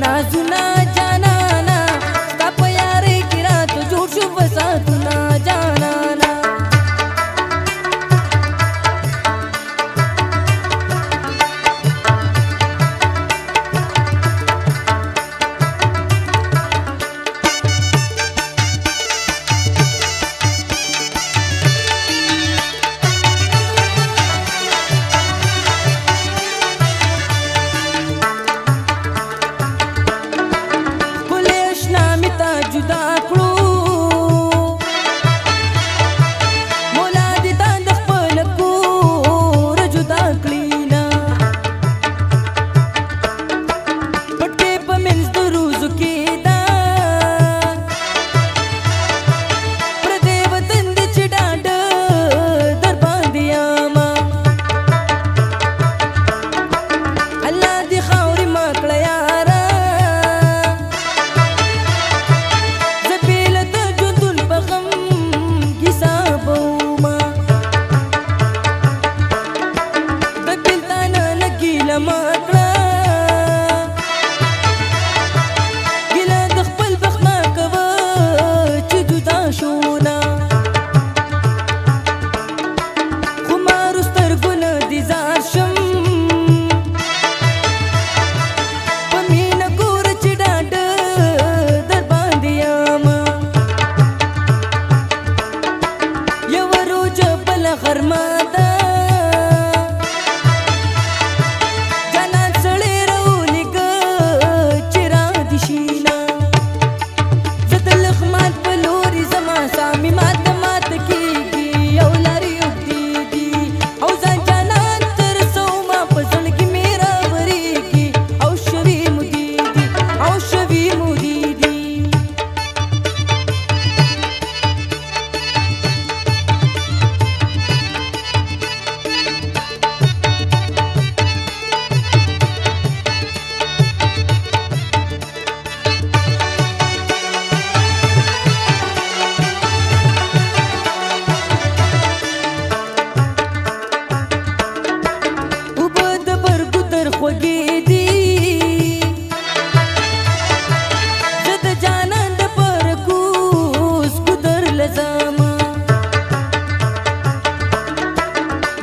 نازونه جانانا ستا په یارۍ کې راته جوړ شو فسادونه جانانا جدا کړو مولا دې تا د خپل کور جدا کړي نه پټې په منځ د روزو کې دا پردی وطن دې چې ډاډه در باندې یاما الله دې خاورې ما کړه یاره غرماده جانان سړی راولېږه چې را دې شي نه زه د لغمان په لورې زما سامي ماته ماته کېږي او لارې اوږدېږي او ځان جانان ته رسومه په زړګي مې راورېږي او شوي مودې دي او شوي مودې دي خوږې دي زه د جانان د پر کوس ګودر لځمه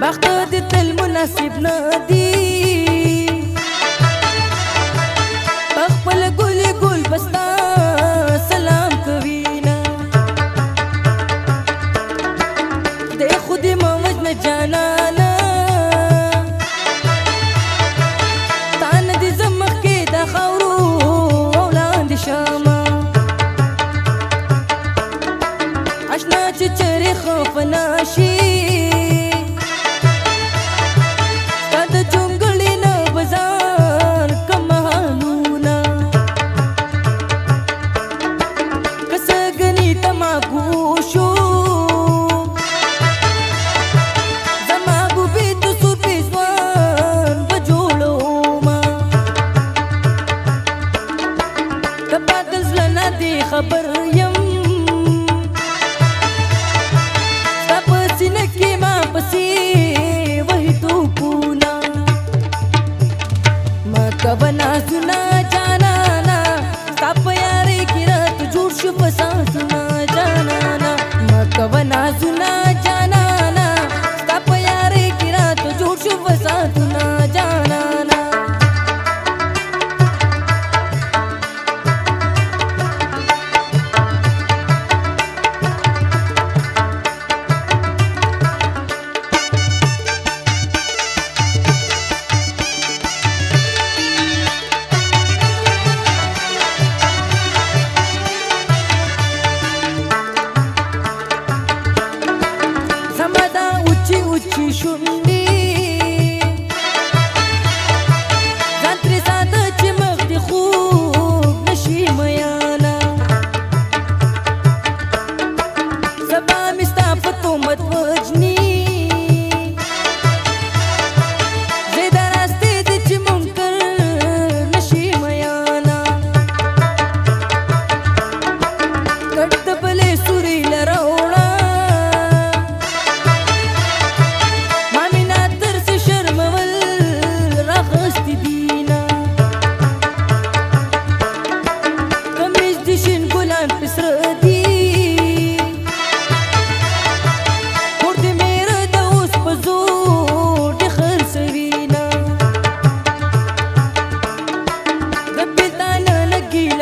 بخت دې تل مناسب نه دی په خپل ګلې ګل بستا سلام کوي نه دې خودي ما وجنه جانانه اشنا چې چرې خفنا شي ستا د جونګړې نه بازار کمالونه که څه ګني تماکو شو زما بوبې د سور پیزوان به جوړومه د باطل زړه نه دې خبر یم کبنا سنا جانانا ستا په یارۍ کې راته جوړ شو فسادونه جانانا کبنا سنا جانانا ستا په یارۍ کې راته جوړ شو فسادونه جانانا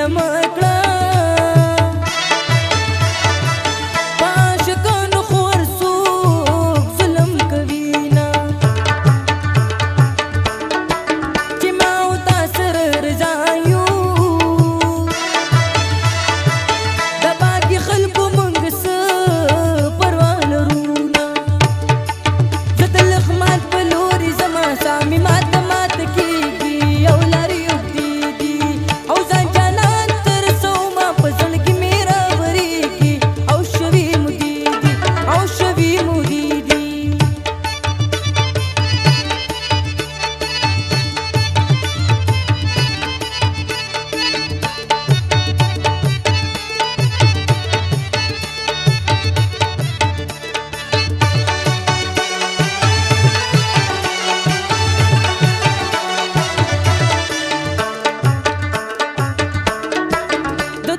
جمع کړه پاشکانو خور څوک ظلم کوي نه چې ما او تا سره رضا یو د باقي خلکو موږ څه پروا لرو نه زه د لغمان په لورې ځمه سامي ماته ماته کېږي او لارې اوږدې دي او ځان جانان ته رسومه په زړه کې مې راورېږي او شوي مودې دي او شوي مودې دي د